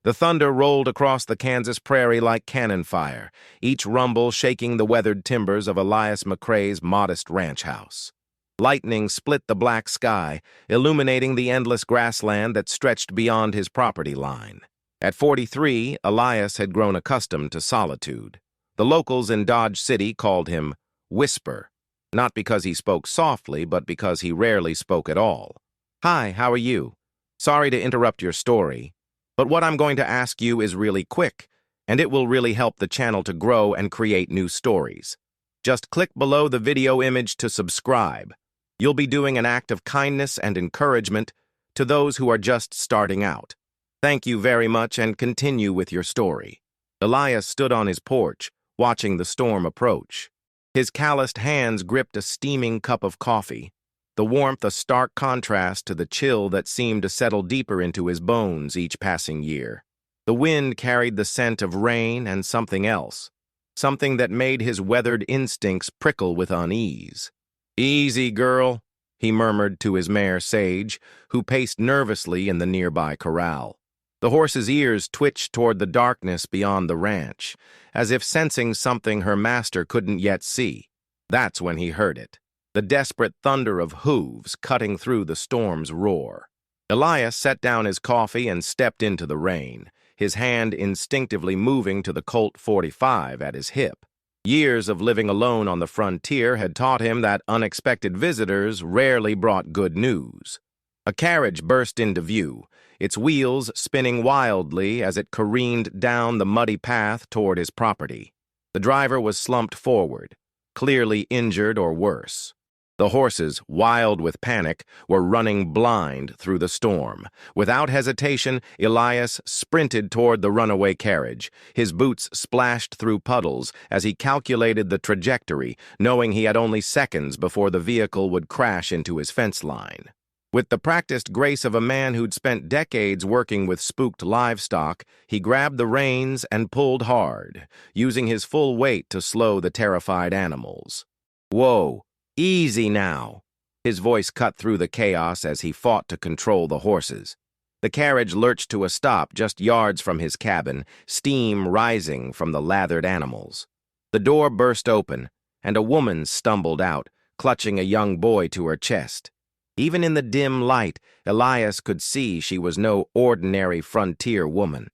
The thunder rolled across the Kansas prairie like cannon fire, each rumble shaking the weathered timbers of Elias McCrae's modest ranch house. Lightning split the black sky, illuminating the endless grassland that stretched beyond his property line. At 43, Elias had grown accustomed to solitude. The locals in Dodge City called him Whisper, not because he spoke softly, but because he rarely spoke at all. "Hi, how are you? Sorry to interrupt your story, but what I'm going to ask you is really quick, and it will really help the channel to grow and create new stories. Just click below the video image to subscribe. You'll be doing an act of kindness and encouragement to those who are just starting out. Thank you very much, and continue with your story." Elias stood on his porch, watching the storm approach. His calloused hands gripped a steaming cup of coffee, the warmth a stark contrast to the chill that seemed to settle deeper into his bones each passing year. The wind carried the scent of rain and something else, something that made his weathered instincts prickle with unease. "Easy, girl," he murmured to his mare Sage, who paced nervously in the nearby corral. The horse's ears twitched toward the darkness beyond the ranch, as if sensing something her master couldn't yet see. That's when he heard it, the desperate thunder of hooves cutting through the storm's roar. Elias set down his coffee and stepped into the rain, his hand instinctively moving to the Colt .45 at his hip. Years of living alone on the frontier had taught him that unexpected visitors rarely brought good news. A carriage burst into view, its wheels spinning wildly as it careened down the muddy path toward his property. The driver was slumped forward, clearly injured or worse. The horses, wild with panic, were running blind through the storm. Without hesitation, Elias sprinted toward the runaway carriage. His boots splashed through puddles as he calculated the trajectory, knowing he had only seconds before the vehicle would crash into his fence line. With the practiced grace of a man who'd spent decades working with spooked livestock, he grabbed the reins and pulled hard, using his full weight to slow the terrified animals. "Whoa, easy now." His voice cut through the chaos as he fought to control the horses. The carriage lurched to a stop just yards from his cabin, steam rising from the lathered animals. The door burst open, and a woman stumbled out, clutching a young boy to her chest. Even in the dim light, Elias could see she was no ordinary frontier woman.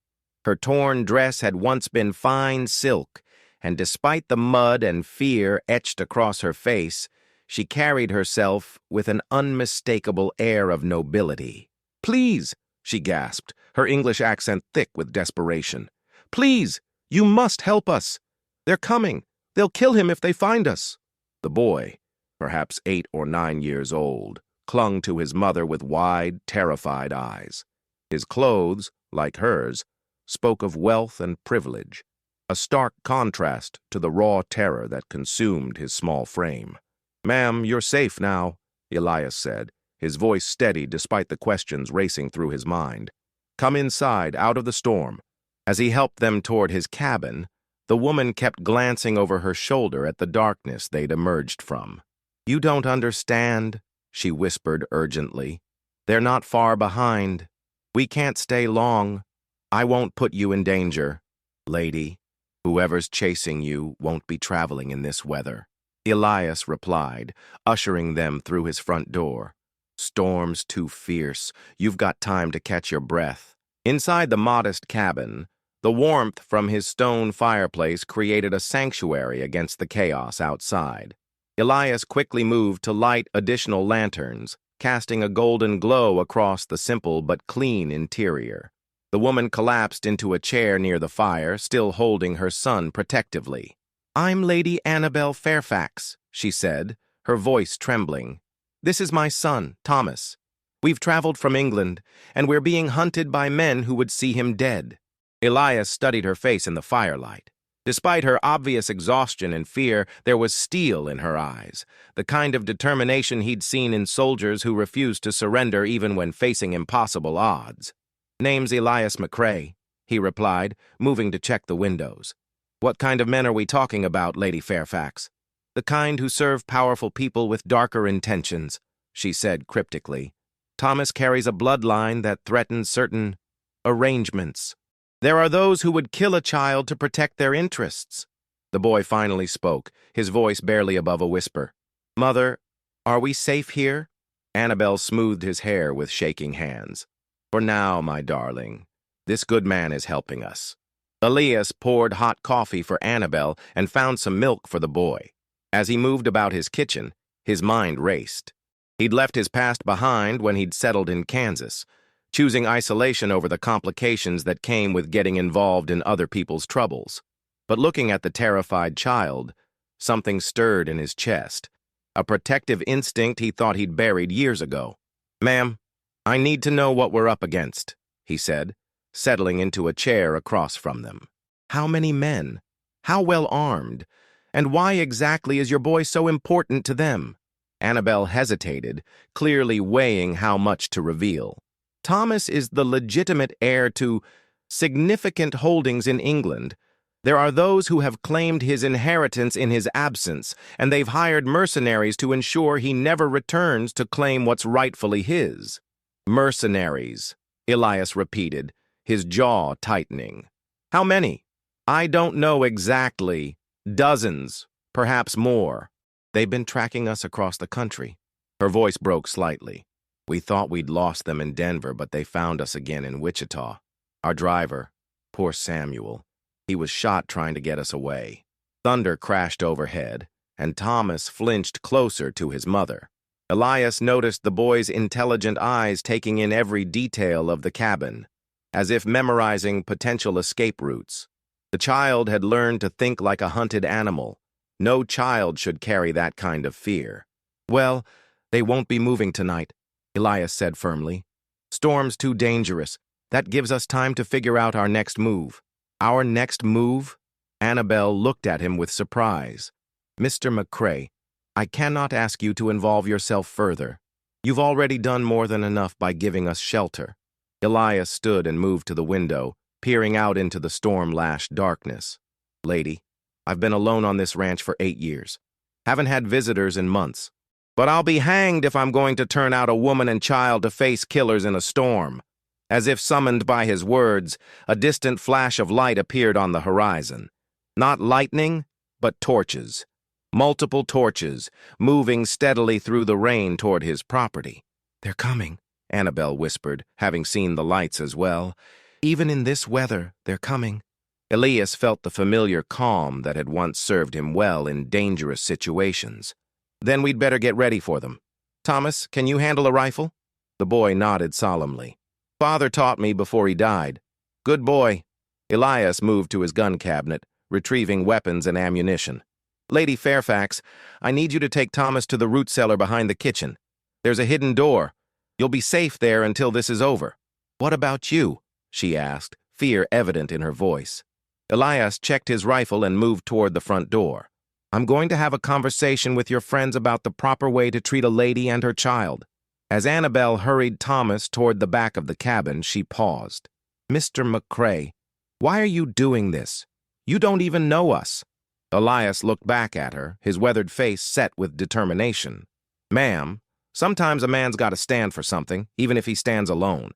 Her torn dress had once been fine silk, and despite the mud and fear etched across her face, she carried herself with an unmistakable air of nobility. "Please," she gasped, her English accent thick with desperation. "Please, you must help us. They're coming. They'll kill him if they find us." The boy, perhaps 8 or 9 years old, clung to his mother with wide, terrified eyes. His clothes, like hers, spoke of wealth and privilege, a stark contrast to the raw terror that consumed his small frame. "Ma'am, you're safe now," Elias said, his voice steady despite the questions racing through his mind. "Come inside, out of the storm." As he helped them toward his cabin, the woman kept glancing over her shoulder at the darkness they'd emerged from. "You don't understand," she whispered urgently. "They're not far behind. We can't stay long. I won't put you in danger, lady. Whoever's chasing you won't be traveling in this weather." Elias replied, ushering them through his front door. "Storm's too fierce. You've got time to catch your breath." Inside the modest cabin, the warmth from his stone fireplace created a sanctuary against the chaos outside. Elias quickly moved to light additional lanterns, casting a golden glow across the simple but clean interior. The woman collapsed into a chair near the fire, still holding her son protectively. "I'm Lady Annabel Fairfax," she said, her voice trembling. "This is my son, Thomas. We've traveled from England, and we're being hunted by men who would see him dead." Elias studied her face in the firelight. Despite her obvious exhaustion and fear, there was steel in her eyes, the kind of determination he'd seen in soldiers who refused to surrender even when facing impossible odds. "Name's Elias McCrae," he replied, moving to check the windows. "What kind of men are we talking about, Lady Fairfax?" "The kind who serve powerful people with darker intentions," she said cryptically. "Thomas carries a bloodline that threatens certain arrangements." There are those who would kill a child to protect their interests. The boy finally spoke, his voice barely above a whisper. Mother, are we safe here? Annabel smoothed his hair with shaking hands. For now, my darling, this good man is helping us. Elias poured hot coffee for Annabel and found some milk for the boy. As he moved about his kitchen, his mind raced. He'd left his past behind when he'd settled in Kansas, choosing isolation over the complications that came with getting involved in other people's troubles. But looking at the terrified child, something stirred in his chest, a protective instinct he thought he'd buried years ago. Ma'am, I need to know what we're up against, he said, settling into a chair across from them. How many men? How well armed? And why exactly is your boy so important to them? Annabel hesitated, clearly weighing how much to reveal. Thomas is the legitimate heir to significant holdings in England. There are those who have claimed his inheritance in his absence, and they've hired mercenaries to ensure he never returns to claim what's rightfully his. Mercenaries, Elias repeated, his jaw tightening. How many? I don't know exactly. Dozens, perhaps more. They've been tracking us across the country. Her voice broke slightly. We thought we'd lost them in Denver, but they found us again in Wichita. Our driver, poor Samuel, he was shot trying to get us away. Thunder crashed overhead, and Thomas flinched closer to his mother. Elias noticed the boy's intelligent eyes taking in every detail of the cabin, as if memorizing potential escape routes. The child had learned to think like a hunted animal. No child should carry that kind of fear. Well, they won't be moving tonight, Elias said firmly. Storm's too dangerous. That gives us time to figure out our next move. Our next move? Annabel looked at him with surprise. Mr. McCrae, I cannot ask you to involve yourself further. You've already done more than enough by giving us shelter. Elias stood and moved to the window, peering out into the storm-lashed darkness. Lady, I've been alone on this ranch for 8 years. Haven't had visitors in months. But I'll be hanged if I'm going to turn out a woman and child to face killers in a storm. As if summoned by his words, a distant flash of light appeared on the horizon. Not lightning, but torches. Multiple torches, moving steadily through the rain toward his property. They're coming, Annabel whispered, having seen the lights as well. Even in this weather, they're coming. Elias felt the familiar calm that had once served him well in dangerous situations. Then we'd better get ready for them. Thomas, can you handle a rifle? The boy nodded solemnly. Father taught me before he died. Good boy. Elias moved to his gun cabinet, retrieving weapons and ammunition. Lady Fairfax, I need you to take Thomas to the root cellar behind the kitchen. There's a hidden door. You'll be safe there until this is over. What about you? She asked, fear evident in her voice. Elias checked his rifle and moved toward the front door. I'm going to have a conversation with your friends about the proper way to treat a lady and her child. As Annabel hurried Thomas toward the back of the cabin, she paused. Mr. McCrae, why are you doing this? You don't even know us. Elias looked back at her, his weathered face set with determination. Ma'am, sometimes a man's got to stand for something, even if he stands alone.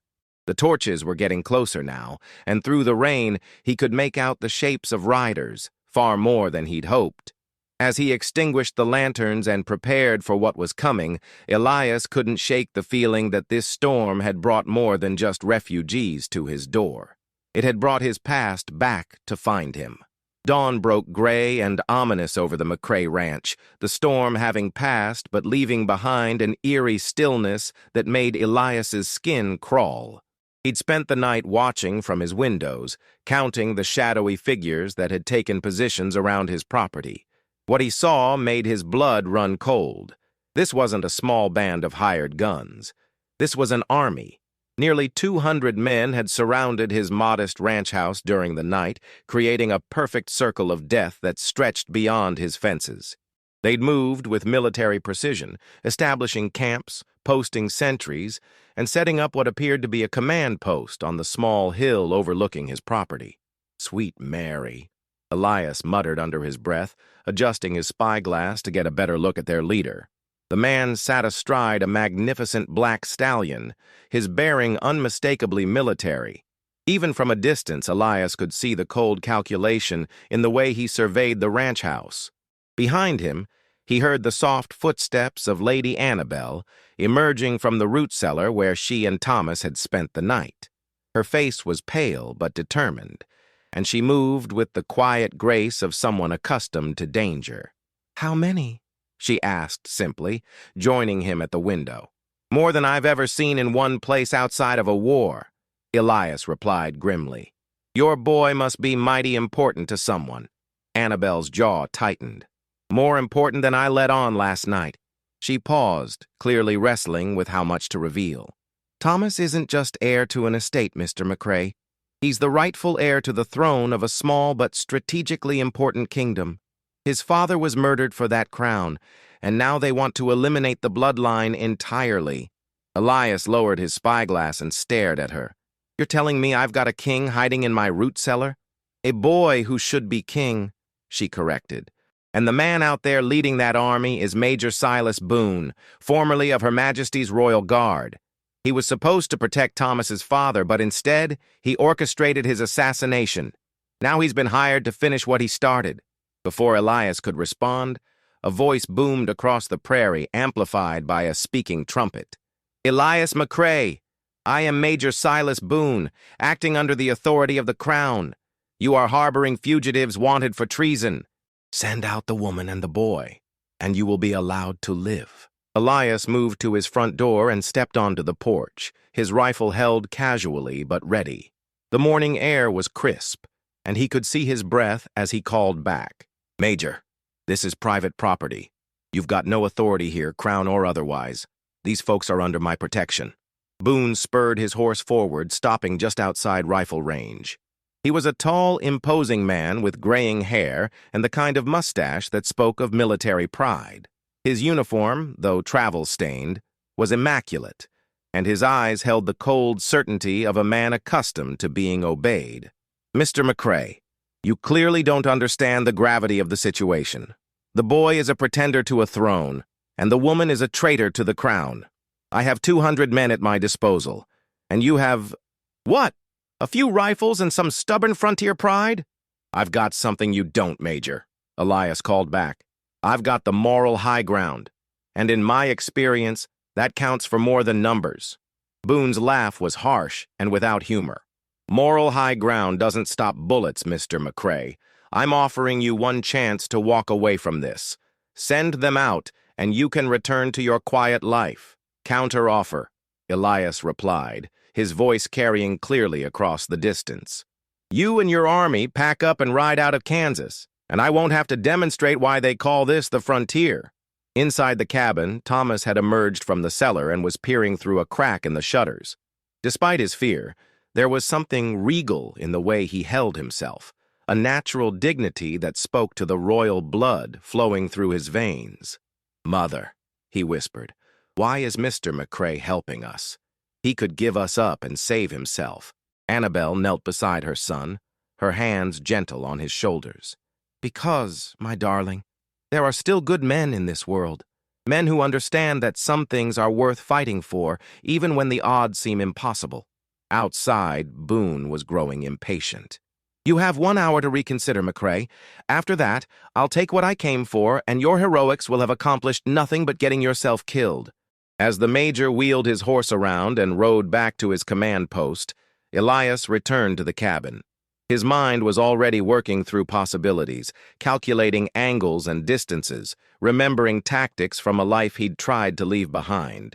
The torches were getting closer now, and through the rain he could make out the shapes of riders, far more than he'd hoped. As he extinguished the lanterns and prepared for what was coming, Elias couldn't shake the feeling that this storm had brought more than just refugees to his door. It had brought his past back to find him. Dawn broke gray and ominous over the McCrae ranch, the storm having passed but leaving behind an eerie stillness that made Elias's skin crawl. He'd spent the night watching from his windows, counting the shadowy figures that had taken positions around his property. What he saw made his blood run cold. This wasn't a small band of hired guns. This was an army. Nearly 200 men had surrounded his modest ranch house during the night, creating a perfect circle of death that stretched beyond his fences. They'd moved with military precision, establishing camps, posting sentries, and setting up what appeared to be a command post on the small hill overlooking his property. Sweet Mary, Elias muttered under his breath, adjusting his spyglass to get a better look at their leader. The man sat astride a magnificent black stallion, his bearing unmistakably military. Even from a distance, Elias could see the cold calculation in the way he surveyed the ranch house. Behind him, he heard the soft footsteps of Lady Annabel emerging from the root cellar where she and Thomas had spent the night. Her face was pale but determined, and she moved with the quiet grace of someone accustomed to danger. "How many?" she asked simply, joining him at the window. "More than I've ever seen in one place outside of a war," Elias replied grimly. "Your boy must be mighty important to someone." Annabel's jaw tightened. "More important than I let on last night." She paused, clearly wrestling with how much to reveal. "Thomas isn't just heir to an estate, Mr. McCrae. He's the rightful heir to the throne of a small but strategically important kingdom. His father was murdered for that crown, and now they want to eliminate the bloodline entirely." Elias lowered his spyglass and stared at her. "You're telling me I've got a king hiding in my root cellar?" "A boy who should be king," she corrected. "And the man out there leading that army is Major Silas Boone, formerly of Her Majesty's Royal Guard. He was supposed to protect Thomas's father, but instead, he orchestrated his assassination. Now he's been hired to finish what he started." Before Elias could respond, a voice boomed across the prairie, amplified by a speaking trumpet. "Elias McCrae, I am Major Silas Boone, acting under the authority of the Crown. You are harboring fugitives wanted for treason. Send out the woman and the boy, and you will be allowed to live." Elias moved to his front door and stepped onto the porch, his rifle held casually but ready. The morning air was crisp, and he could see his breath as he called back. "Major, this is private property. You've got no authority here, Crown or otherwise. These folks are under my protection." Boone spurred his horse forward, stopping just outside rifle range. He was a tall, imposing man with graying hair and the kind of mustache that spoke of military pride. His uniform, though travel-stained, was immaculate, and his eyes held the cold certainty of a man accustomed to being obeyed. "Mr. McCrae, you clearly don't understand the gravity of the situation. The boy is a pretender to a throne, and the woman is a traitor to the crown. I have 200 men at my disposal, and you have... What? A few rifles and some stubborn frontier pride?" "I've got something you don't, Major," Elias called back. "I've got the moral high ground, and in my experience, that counts for more than numbers." Boone's laugh was harsh and without humor. "Moral high ground doesn't stop bullets, Mr. McCrae. I'm offering you one chance to walk away from this. Send them out, and you can return to your quiet life." "Counter offer," Elias replied, his voice carrying clearly across the distance. "You and your army pack up and ride out of Kansas, and I won't have to demonstrate why they call this the frontier." Inside the cabin, Thomas had emerged from the cellar and was peering through a crack in the shutters. Despite his fear, there was something regal in the way he held himself, a natural dignity that spoke to the royal blood flowing through his veins. "Mother," he whispered, "why is Mr. McCrae helping us? He could give us up and save himself." Annabel knelt beside her son, her hands gentle on his shoulders. "Because, my darling, there are still good men in this world, men who understand that some things are worth fighting for, even when the odds seem impossible." Outside, Boone was growing impatient. "You have 1 hour to reconsider, McCrae. After that, I'll take what I came for, and your heroics will have accomplished nothing but getting yourself killed." As the major wheeled his horse around and rode back to his command post, Elias returned to the cabin. His mind was already working through possibilities, calculating angles and distances, remembering tactics from a life he'd tried to leave behind.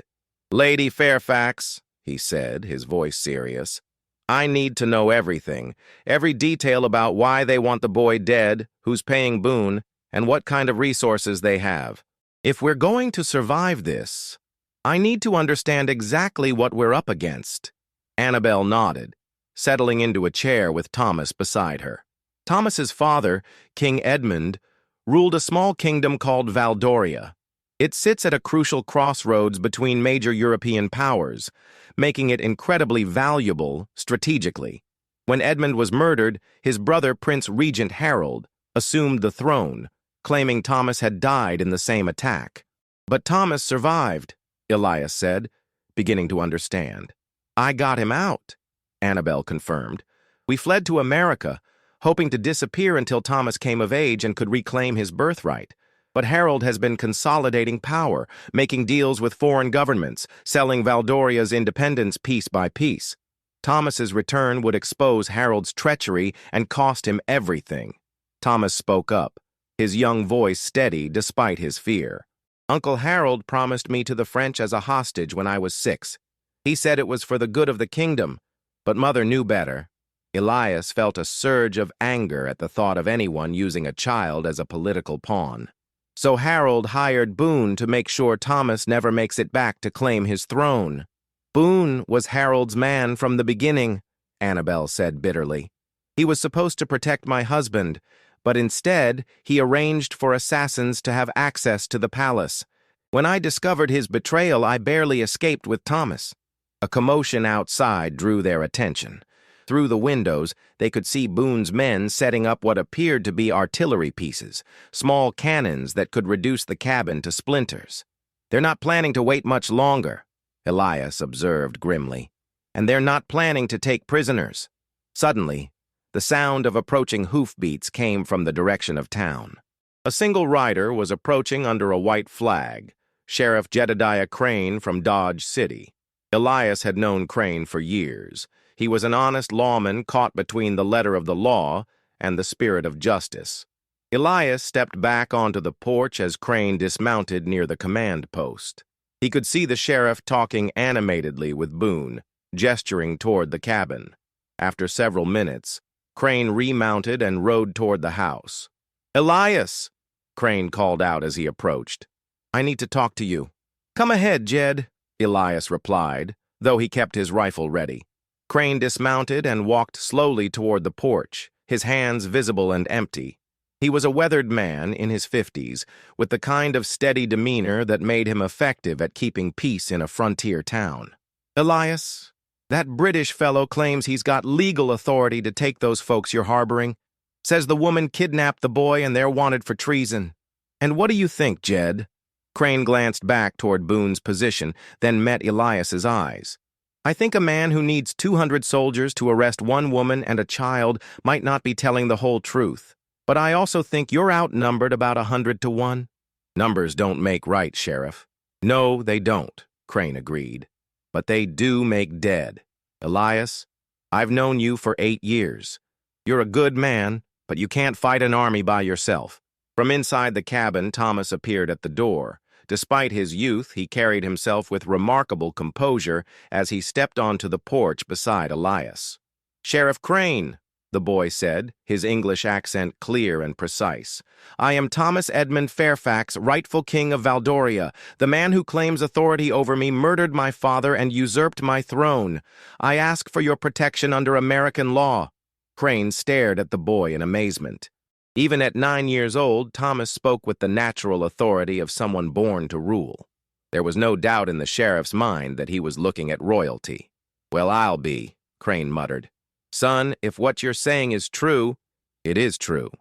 "Lady Fairfax," he said, his voice serious, "I need to know everything, every detail about why they want the boy dead, who's paying Boone, and what kind of resources they have. If we're going to survive this, I need to understand exactly what we're up against." Annabel nodded, settling into a chair with Thomas beside her. Thomas's father, King Edmund, ruled a small kingdom called Valdoria. It sits at a crucial crossroads between major European powers, making it incredibly valuable strategically. When Edmund was murdered, his brother Prince Regent Harold assumed the throne, claiming Thomas had died in the same attack. "But Thomas survived," Elias said, beginning to understand. "I got him out." Annabelle confirmed. "We fled to America, hoping to disappear until Thomas came of age and could reclaim his birthright. But Harold has been consolidating power, making deals with foreign governments, selling Valdoria's independence piece by piece. Thomas's return would expose Harold's treachery and cost him everything." Thomas spoke up, his young voice steady despite his fear. "Uncle Harold promised me to the French as a hostage when I was 6. He said it was for the good of the kingdom, but Mother knew better." Elias felt a surge of anger at the thought of anyone using a child as a political pawn. "So Harold hired Boone to make sure Thomas never makes it back to claim his throne." "Boone was Harold's man from the beginning," Annabelle said bitterly. "He was supposed to protect my husband, but instead he arranged for assassins to have access to the palace. When I discovered his betrayal, I barely escaped with Thomas." A commotion outside drew their attention. Through the windows, they could see Boone's men setting up what appeared to be artillery pieces, small cannons that could reduce the cabin to splinters. "They're not planning to wait much longer," Elias observed grimly. "And they're not planning to take prisoners." Suddenly, the sound of approaching hoofbeats came from the direction of town. A single rider was approaching under a white flag, Sheriff Jedediah Crane from Dodge City. Elias had known Crane for years. He was an honest lawman caught between the letter of the law and the spirit of justice. Elias stepped back onto the porch as Crane dismounted near the command post. He could see the sheriff talking animatedly with Boone, gesturing toward the cabin. After several minutes, Crane remounted and rode toward the house. "Elias!" Crane called out as he approached. "I need to talk to you." "Come ahead, Jed," Elias replied, though he kept his rifle ready. Crane dismounted and walked slowly toward the porch, his hands visible and empty. He was a weathered man in his 50s, with the kind of steady demeanor that made him effective at keeping peace in a frontier town. "Elias, that British fellow claims he's got legal authority to take those folks you're harboring. Says the woman kidnapped the boy and they're wanted for treason. And what do you think, Jed?" Crane glanced back toward Boone's position, then met Elias's eyes. "I think a man who needs 200 soldiers to arrest one woman and a child might not be telling the whole truth. But I also think you're outnumbered about 100 to 1. "Numbers don't make right, Sheriff." "No, they don't," Crane agreed. "But they do make dead. Elias, I've known you for 8 years. You're a good man, but you can't fight an army by yourself." From inside the cabin, Thomas appeared at the door. Despite his youth, he carried himself with remarkable composure as he stepped onto the porch beside Elias. "Sheriff Crane," the boy said, his English accent clear and precise. "I am Thomas Edmund Fairfax, rightful king of Valdoria. The man who claims authority over me murdered my father and usurped my throne. I ask for your protection under American law." Crane stared at the boy in amazement. Even at 9 years old, Thomas spoke with the natural authority of someone born to rule. There was no doubt in the sheriff's mind that he was looking at royalty. "Well, I'll be," Crane muttered. "Son, if what you're saying is true—" "It is true,"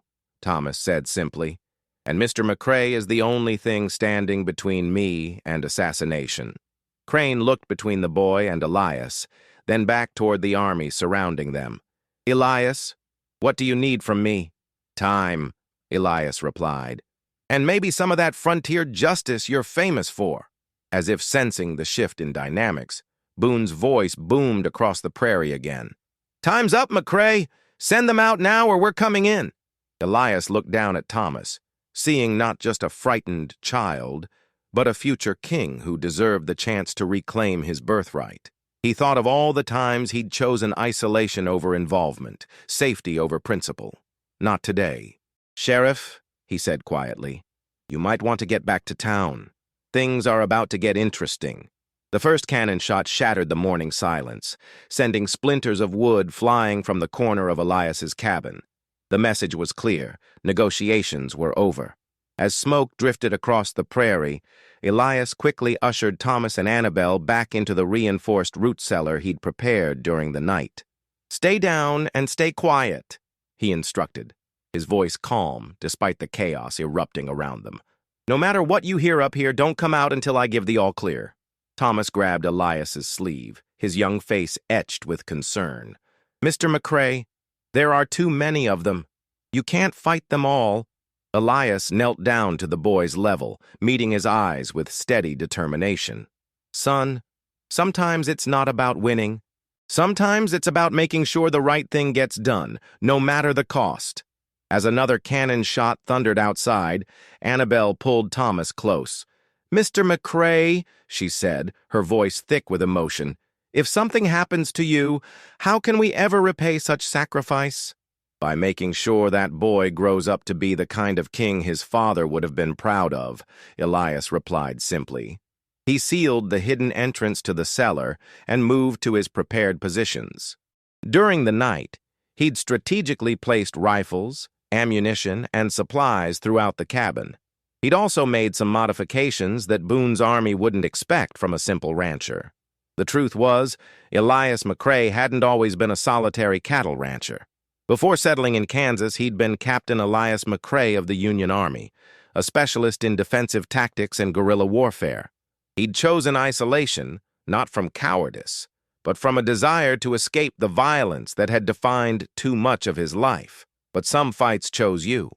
Thomas said simply, "and Mr. McCrae is the only thing standing between me and assassination." Crane looked between the boy and Elias, then back toward the army surrounding them. "Elias, what do you need from me?" "Time," Elias replied. "And maybe some of that frontier justice you're famous for." As if sensing the shift in dynamics, Boone's voice boomed across the prairie again. "Time's up, McCrae! Send them out now or we're coming in." Elias looked down at Thomas, seeing not just a frightened child, but a future king who deserved the chance to reclaim his birthright. He thought of all the times he'd chosen isolation over involvement, safety over principle. Not today. "Sheriff," he said quietly, "you might want to get back to town. Things are about to get interesting." The first cannon shot shattered the morning silence, sending splinters of wood flying from the corner of Elias's cabin. The message was clear. Negotiations were over. As smoke drifted across the prairie, Elias quickly ushered Thomas and Annabelle back into the reinforced root cellar he'd prepared during the night. "Stay down and stay quiet," he instructed, his voice calm despite the chaos erupting around them. "No matter what you hear up here, don't come out until I give the all-clear." Thomas grabbed Elias's sleeve, his young face etched with concern. "Mr. McCrae, there are too many of them. You can't fight them all." Elias knelt down to the boy's level, meeting his eyes with steady determination. "Son, sometimes it's not about winning. Sometimes it's about making sure the right thing gets done, no matter the cost." As another cannon shot thundered outside, Annabelle pulled Thomas close. "Mr. McCrae," she said, her voice thick with emotion, "if something happens to you, how can we ever repay such sacrifice?" "By making sure that boy grows up to be the kind of king his father would have been proud of," Elias replied simply. He sealed the hidden entrance to the cellar and moved to his prepared positions. During the night, he'd strategically placed rifles, ammunition, and supplies throughout the cabin. He'd also made some modifications that Boone's army wouldn't expect from a simple rancher. The truth was, Elias McCrae hadn't always been a solitary cattle rancher. Before settling in Kansas, he'd been Captain Elias McCrae of the Union Army, a specialist in defensive tactics and guerrilla warfare. He'd chosen isolation, not from cowardice, but from a desire to escape the violence that had defined too much of his life. But some fights chose you.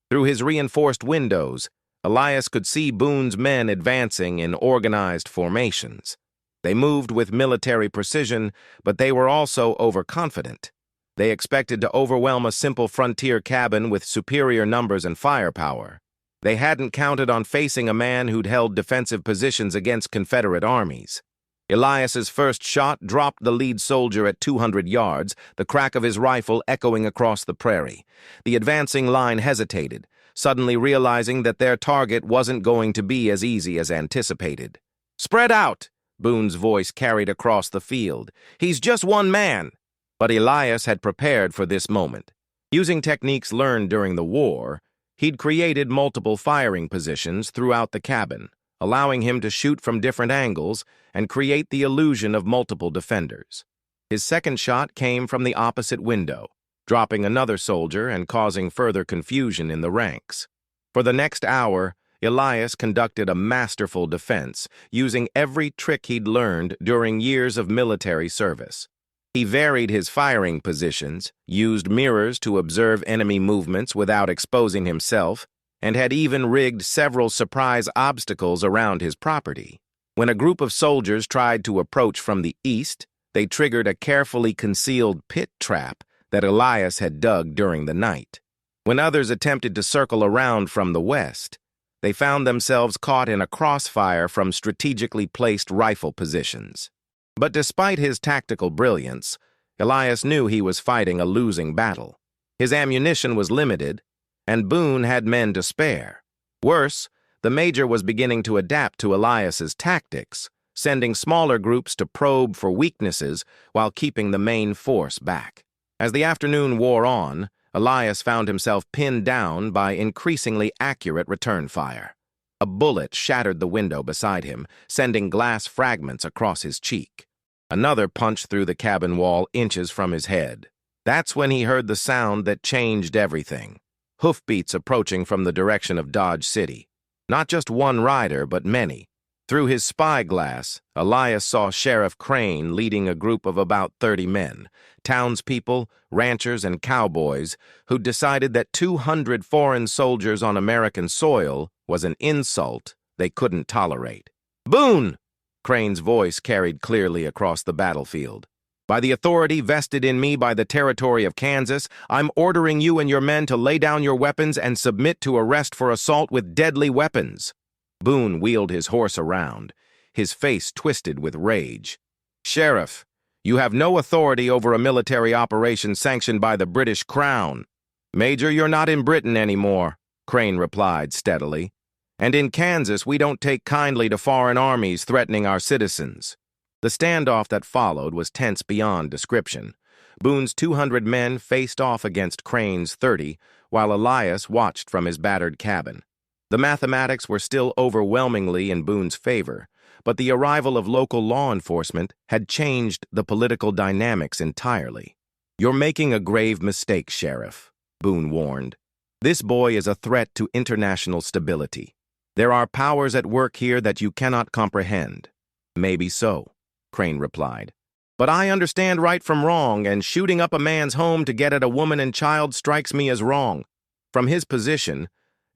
Through his reinforced windows, Elias could see Boone's men advancing in organized formations. They moved with military precision, but they were also overconfident. They expected to overwhelm a simple frontier cabin with superior numbers and firepower. They hadn't counted on facing a man who'd held defensive positions against Confederate armies. Elias's first shot dropped the lead soldier at 200 yards, the crack of his rifle echoing across the prairie. The advancing line hesitated, suddenly realizing that their target wasn't going to be as easy as anticipated. "Spread out!" Boone's voice carried across the field. "He's just one man." But Elias had prepared for this moment. Using techniques learned during the war, he'd created multiple firing positions throughout the cabin, allowing him to shoot from different angles and create the illusion of multiple defenders. His second shot came from the opposite window, dropping another soldier and causing further confusion in the ranks. For the next hour, Elias conducted a masterful defense, using every trick he'd learned during years of military service. He varied his firing positions, used mirrors to observe enemy movements without exposing himself, and had even rigged several surprise obstacles around his property. When a group of soldiers tried to approach from the east, they triggered a carefully concealed pit trap that Elias had dug during the night. When others attempted to circle around from the west, they found themselves caught in a crossfire from strategically placed rifle positions. But despite his tactical brilliance, Elias knew he was fighting a losing battle. His ammunition was limited, and Boone had men to spare. Worse, the Major was beginning to adapt to Elias's tactics, sending smaller groups to probe for weaknesses while keeping the main force back. As the afternoon wore on, Elias found himself pinned down by increasingly accurate return fire. A bullet shattered the window beside him, sending glass fragments across his cheek. Another punched through the cabin wall inches from his head. That's when he heard the sound that changed everything. Hoofbeats approaching from the direction of Dodge City. Not just one rider, but many. Through his spyglass, Elias saw Sheriff Crane leading a group of about 30 men, townspeople, ranchers, and cowboys, who decided that 200 foreign soldiers on American soil was an insult they couldn't tolerate. "Boone!" Crane's voice carried clearly across the battlefield. "By the authority vested in me by the territory of Kansas, I'm ordering you and your men to lay down your weapons and submit to arrest for assault with deadly weapons." Boone wheeled his horse around, his face twisted with rage. "Sheriff, you have no authority over a military operation sanctioned by the British Crown." "Major, you're not in Britain anymore," Crane replied steadily. "And in Kansas, we don't take kindly to foreign armies threatening our citizens." The standoff that followed was tense beyond description. Boone's 200 men faced off against Crane's 30, while Elias watched from his battered cabin. The mathematics were still overwhelmingly in Boone's favor, but the arrival of local law enforcement had changed the political dynamics entirely. "You're making a grave mistake, Sheriff," Boone warned. "This boy is a threat to international stability. There are powers at work here that you cannot comprehend. Maybe so, Crane replied. But I understand right from wrong, and shooting up a man's home to get at a woman and child strikes me as wrong. From his position,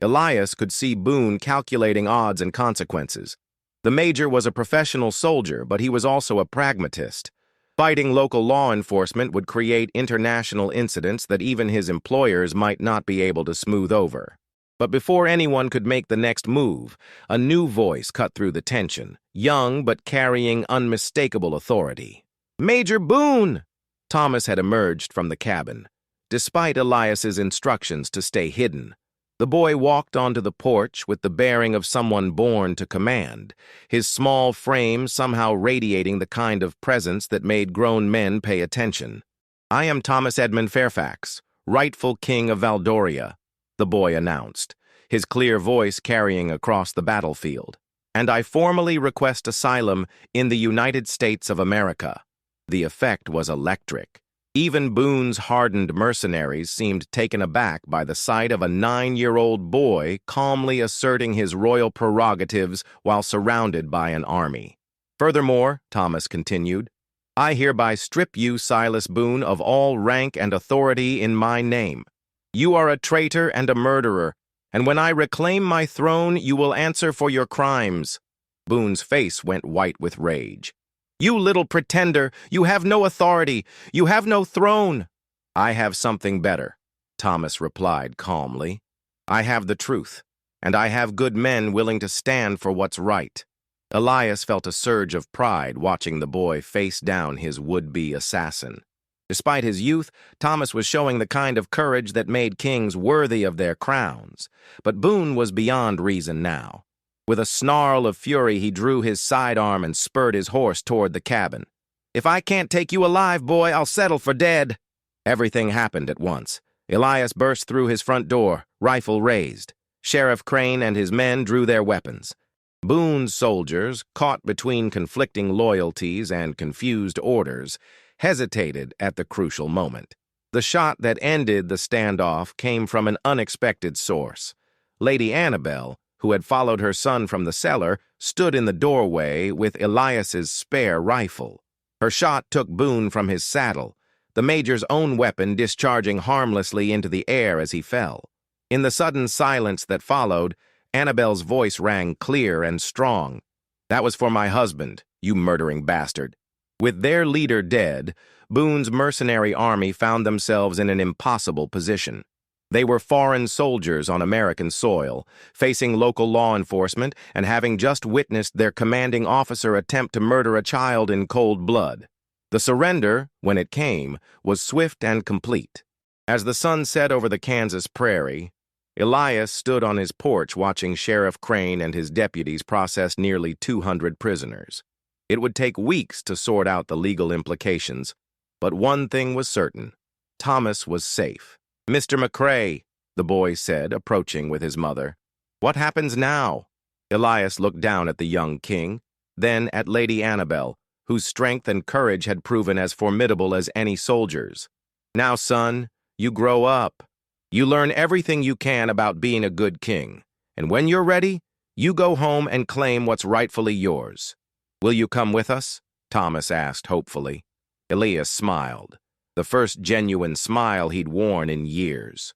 Elias could see Boone calculating odds and consequences. The major was a professional soldier, but he was also a pragmatist. Fighting local law enforcement would create international incidents that even his employers might not be able to smooth over. But before anyone could make the next move, a new voice cut through the tension, young but carrying unmistakable authority. "Major Boone!" Thomas had emerged from the cabin. Despite Elias's instructions to stay hidden, the boy walked onto the porch with the bearing of someone born to command, his small frame somehow radiating the kind of presence that made grown men pay attention. "I am Thomas Edmund Fairfax, rightful king of Valdoria," the boy announced, his clear voice carrying across the battlefield. "And I formally request asylum in the United States of America." The effect was electric. Even Boone's hardened mercenaries seemed taken aback by the sight of a 9-year-old boy calmly asserting his royal prerogatives while surrounded by an army. "Furthermore," Thomas continued, "I hereby strip you, Silas Boone, of all rank and authority in my name. You are a traitor and a murderer, and when I reclaim my throne, you will answer for your crimes." Boone's face went white with rage. "You little pretender, you have no authority, you have no throne." "I have something better," Thomas replied calmly. "I have the truth, and I have good men willing to stand for what's right." Elias felt a surge of pride watching the boy face down his would-be assassin. Despite his youth, Thomas was showing the kind of courage that made kings worthy of their crowns. But Boone was beyond reason now. With a snarl of fury, he drew his sidearm and spurred his horse toward the cabin. "If I can't take you alive, boy, I'll settle for dead." Everything happened at once. Elias burst through his front door, rifle raised. Sheriff Crane and his men drew their weapons. Boone's soldiers, caught between conflicting loyalties and confused orders, hesitated at the crucial moment. The shot that ended the standoff came from an unexpected source. Lady Annabel, who had followed her son from the cellar, stood in the doorway with Elias's spare rifle. Her shot took Boone from his saddle, the major's own weapon discharging harmlessly into the air as he fell. In the sudden silence that followed, Annabel's voice rang clear and strong. "That was for my husband, you murdering bastard." With their leader dead, Boone's mercenary army found themselves in an impossible position. They were foreign soldiers on American soil, facing local law enforcement and having just witnessed their commanding officer attempt to murder a child in cold blood. The surrender, when it came, was swift and complete. As the sun set over the Kansas prairie, Elias stood on his porch watching Sheriff Crane and his deputies process nearly 200 prisoners. It would take weeks to sort out the legal implications, but one thing was certain: Thomas was safe. "Mr. McCrae," the boy said, approaching with his mother. "What happens now?" Elias looked down at the young king, then at Lady Annabel, whose strength and courage had proven as formidable as any soldier's. "Now, son, you grow up. You learn everything you can about being a good king, and when you're ready, you go home and claim what's rightfully yours. Will you come with us?" Thomas asked hopefully. Elias smiled, the first genuine smile he'd worn in years.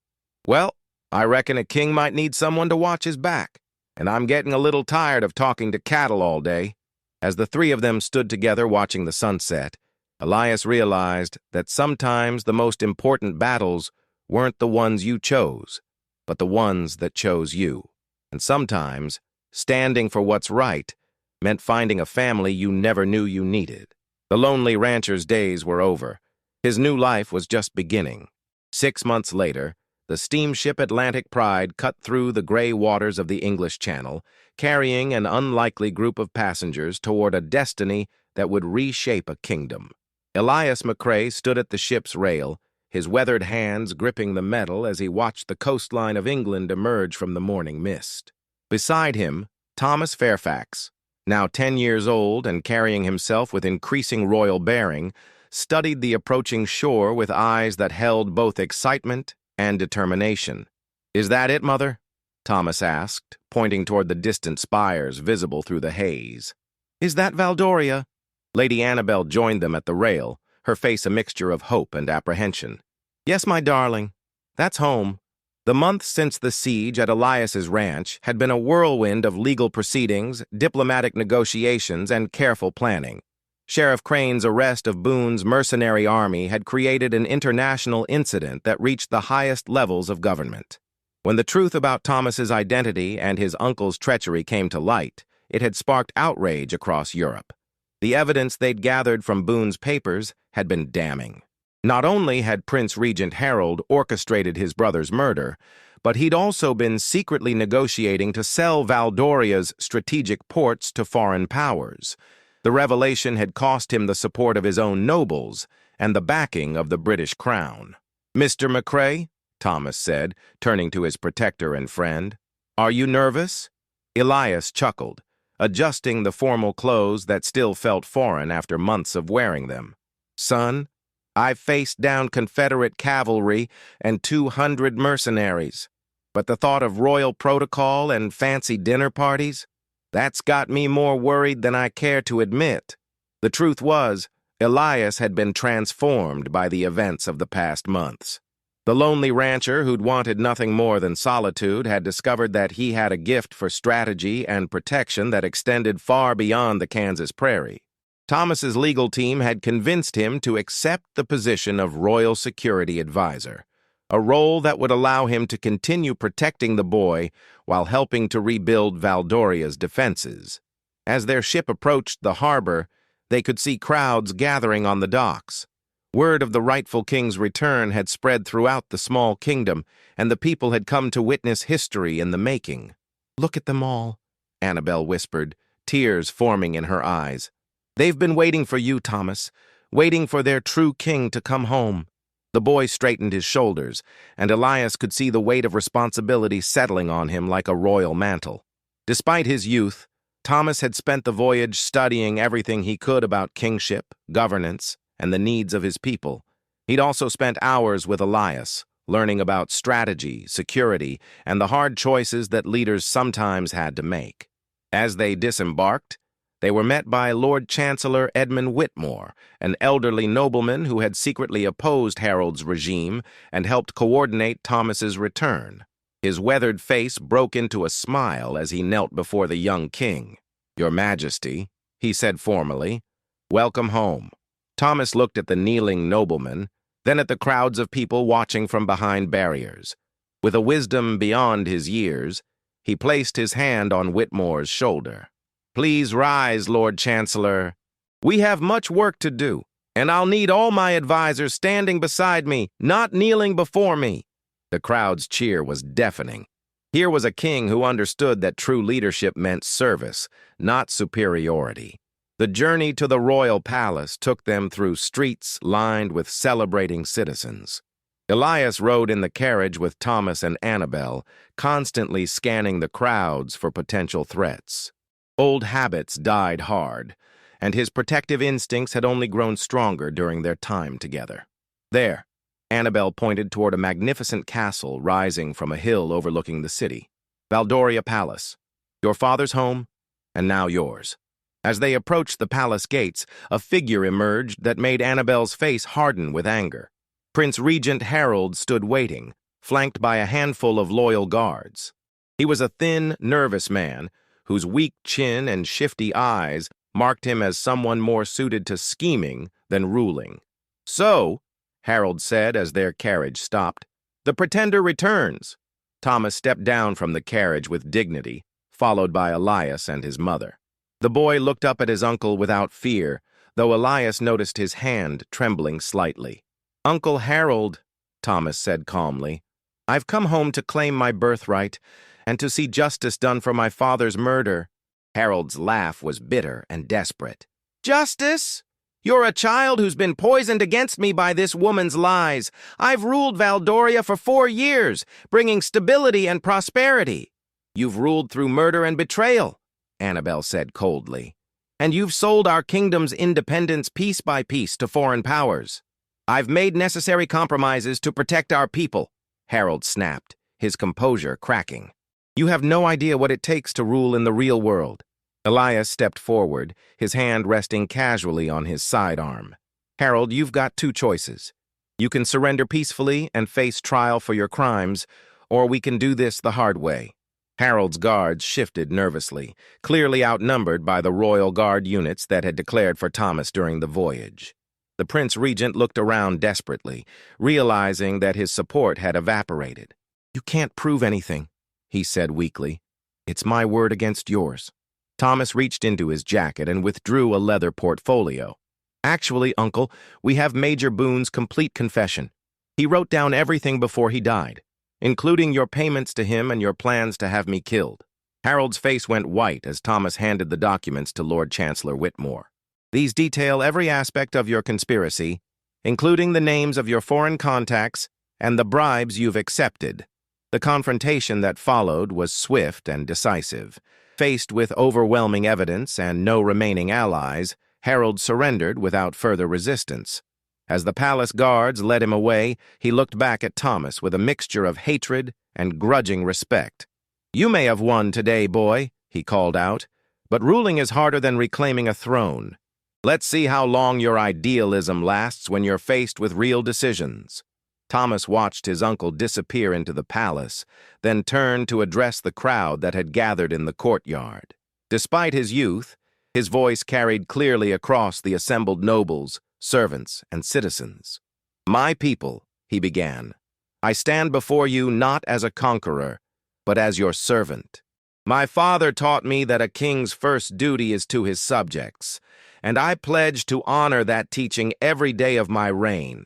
"Well, I reckon a king might need someone to watch his back, and I'm getting a little tired of talking to cattle all day." As the three of them stood together watching the sunset, Elias realized that sometimes the most important battles weren't the ones you chose, but the ones that chose you. And sometimes, standing for what's right meant finding a family you never knew you needed. The lonely rancher's days were over. His new life was just beginning. 6 months later, the steamship Atlantic Pride cut through the gray waters of the English Channel, carrying an unlikely group of passengers toward a destiny that would reshape a kingdom. Elias McCrae stood at the ship's rail, his weathered hands gripping the metal as he watched the coastline of England emerge from the morning mist. Beside him, Thomas Fairfax, now 10 years old and carrying himself with increasing royal bearing, studied the approaching shore with eyes that held both excitement and determination. "Is that it, Mother?" Thomas asked, pointing toward the distant spires visible through the haze. Is that Valdoria? Lady Annabel joined them at the rail, her face a mixture of hope and apprehension. Yes, my darling. That's home. The months since the siege at Elias's ranch had been a whirlwind of legal proceedings, diplomatic negotiations, and careful planning. Sheriff Crane's arrest of Boone's mercenary army had created an international incident that reached the highest levels of government. When the truth about Thomas's identity and his uncle's treachery came to light, it had sparked outrage across Europe. The evidence they'd gathered from Boone's papers had been damning. Not only had Prince Regent Harold orchestrated his brother's murder, but he'd also been secretly negotiating to sell Valdoria's strategic ports to foreign powers. The revelation had cost him the support of his own nobles and the backing of the British crown. "Mr. McCrae," Thomas said, turning to his protector and friend, "are you nervous?" Elias chuckled, adjusting the formal clothes that still felt foreign after months of wearing them. "Son, I've faced down Confederate cavalry and 200 mercenaries, but the thought of royal protocol and fancy dinner parties, that's got me more worried than I care to admit." The truth was, Elias had been transformed by the events of the past months. The lonely rancher who'd wanted nothing more than solitude had discovered that he had a gift for strategy and protection that extended far beyond the Kansas prairie. Thomas's legal team had convinced him to accept the position of Royal Security Advisor, a role that would allow him to continue protecting the boy while helping to rebuild Valdoria's defenses. As their ship approached the harbor, they could see crowds gathering on the docks. Word of the rightful king's return had spread throughout the small kingdom, and the people had come to witness history in the making. "Look at them all," Annabel whispered, tears forming in her eyes. "They've been waiting for you, Thomas, waiting for their true king to come home." The boy straightened his shoulders, and Elias could see the weight of responsibility settling on him like a royal mantle. Despite his youth, Thomas had spent the voyage studying everything he could about kingship, governance, and the needs of his people. He'd also spent hours with Elias, learning about strategy, security, and the hard choices that leaders sometimes had to make. As they disembarked, they were met by Lord Chancellor Edmund Whitmore, an elderly nobleman who had secretly opposed Harold's regime and helped coordinate Thomas's return. His weathered face broke into a smile as he knelt before the young king. "Your Majesty," he said formally, "welcome home." Thomas looked at the kneeling nobleman, then at the crowds of people watching from behind barriers. With a wisdom beyond his years, he placed his hand on Whitmore's shoulder. "Please rise, Lord Chancellor. We have much work to do, and I'll need all my advisors standing beside me, not kneeling before me." The crowd's cheer was deafening. Here was a king who understood that true leadership meant service, not superiority. The journey to the royal palace took them through streets lined with celebrating citizens. Elias rode in the carriage with Thomas and Annabel, constantly scanning the crowds for potential threats. Old habits died hard, and his protective instincts had only grown stronger during their time together. "There," Annabel pointed toward a magnificent castle rising from a hill overlooking the city. "Valdoria Palace. Your father's home, and now yours." As they approached the palace gates, a figure emerged that made Annabel's face harden with anger. Prince Regent Harold stood waiting, flanked by a handful of loyal guards. He was a thin, nervous man, whose weak chin and shifty eyes marked him as someone more suited to scheming than ruling. "So," Harold said as their carriage stopped, "the pretender returns." Thomas stepped down from the carriage with dignity, followed by Elias and his mother. The boy looked up at his uncle without fear, though Elias noticed his hand trembling slightly. "Uncle Harold," Thomas said calmly, "I've come home to claim my birthright and to see justice done for my father's murder." Harold's laugh was bitter and desperate. "Justice? You're a child who's been poisoned against me by this woman's lies. I've ruled Valdoria for 4 years, bringing stability and prosperity." "You've ruled through murder and betrayal," Annabel said coldly. "And you've sold our kingdom's independence piece by piece to foreign powers." "I've made necessary compromises to protect our people," Harold snapped, his composure cracking. "You have no idea what it takes to rule in the real world. Elias stepped forward, his hand resting casually on his sidearm. Harold, you've got two choices. You can surrender peacefully and face trial for your crimes, or we can do this the hard way. Harold's guards shifted nervously, clearly outnumbered by the Royal Guard units that had declared for Thomas during the voyage. The Prince Regent looked around desperately, realizing that his support had evaporated. "You can't prove anything," he said weakly. "It's my word against yours." Thomas reached into his jacket and withdrew a leather portfolio. "Actually, Uncle, we have Major Boone's complete confession. He wrote down everything before he died, including your payments to him and your plans to have me killed." Harold's face went white as Thomas handed the documents to Lord Chancellor Whitmore. "These detail every aspect of your conspiracy, including the names of your foreign contacts and the bribes you've accepted." The confrontation that followed was swift and decisive. Faced with overwhelming evidence and no remaining allies, Harold surrendered without further resistance. As the palace guards led him away, he looked back at Thomas with a mixture of hatred and grudging respect. "You may have won today, boy," he called out, "but ruling is harder than reclaiming a throne. Let's see how long your idealism lasts when you're faced with real decisions." Thomas watched his uncle disappear into the palace, then turned to address the crowd that had gathered in the courtyard. Despite his youth, his voice carried clearly across the assembled nobles, servants, and citizens. "My people," he began, "I stand before you not as a conqueror, but as your servant. My father taught me that a king's first duty is to his subjects, and I pledge to honor that teaching every day of my reign."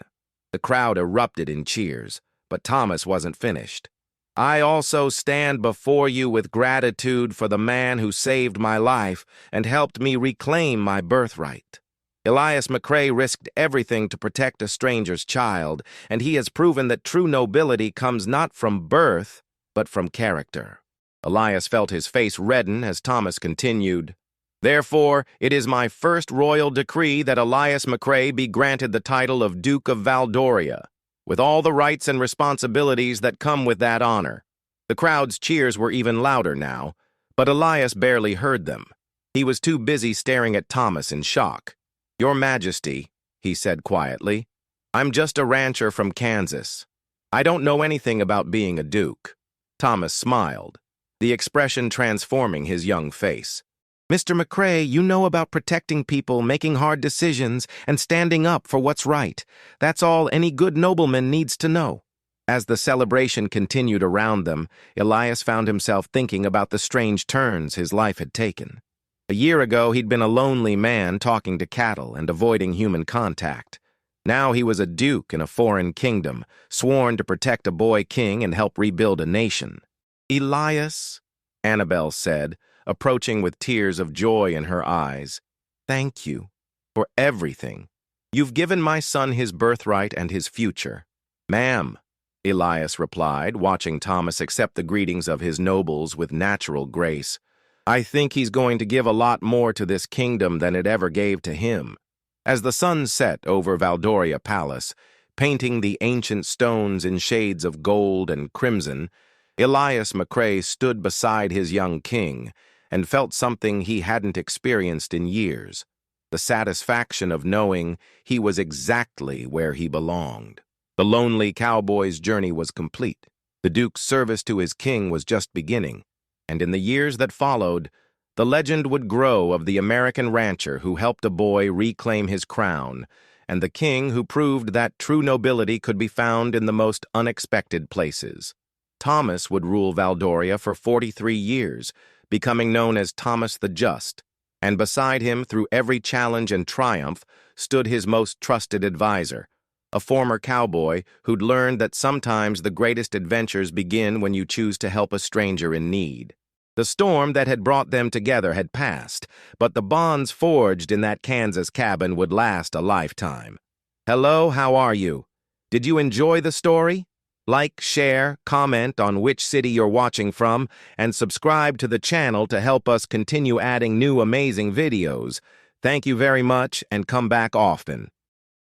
The crowd erupted in cheers, but Thomas wasn't finished. "I also stand before you with gratitude for the man who saved my life and helped me reclaim my birthright. Elias McCrae risked everything to protect a stranger's child, and he has proven that true nobility comes not from birth, but from character." Elias felt his face redden as Thomas continued. "Therefore, it is my first royal decree that Elias McCrae be granted the title of Duke of Valdoria, with all the rights and responsibilities that come with that honor." The crowd's cheers were even louder now, but Elias barely heard them. He was too busy staring at Thomas in shock. "Your Majesty," he said quietly, "I'm just a rancher from Kansas. I don't know anything about being a duke." Thomas smiled, the expression transforming his young face. "Mr. McCrae, you know about protecting people, making hard decisions, and standing up for what's right. That's all any good nobleman needs to know." As the celebration continued around them, Elias found himself thinking about the strange turns his life had taken. A year ago, he'd been a lonely man talking to cattle and avoiding human contact. Now he was a duke in a foreign kingdom, sworn to protect a boy king and help rebuild a nation. "Elias," Annabelle said, approaching with tears of joy in her eyes, "thank you for everything. You've given my son his birthright and his future." "Ma'am," Elias replied, watching Thomas accept the greetings of his nobles with natural grace, "I think he's going to give a lot more to this kingdom than it ever gave to him." As the sun set over Valdoria Palace, painting the ancient stones in shades of gold and crimson, Elias McCrae stood beside his young king and felt something he hadn't experienced in years, the satisfaction of knowing he was exactly where he belonged. The lonely cowboy's journey was complete. The Duke's service to his king was just beginning, and in the years that followed, the legend would grow of the American rancher who helped a boy reclaim his crown, and the king who proved that true nobility could be found in the most unexpected places. Thomas would rule Valdoria for 43 years, becoming known as Thomas the Just, and beside him through every challenge and triumph stood his most trusted advisor, a former cowboy who'd learned that sometimes the greatest adventures begin when you choose to help a stranger in need. The storm that had brought them together had passed, but the bonds forged in that Kansas cabin would last a lifetime. Hello, how are you? Did you enjoy the story? Like, share, comment on which city you're watching from, and subscribe to the channel to help us continue adding new amazing videos. Thank you very much, and come back often.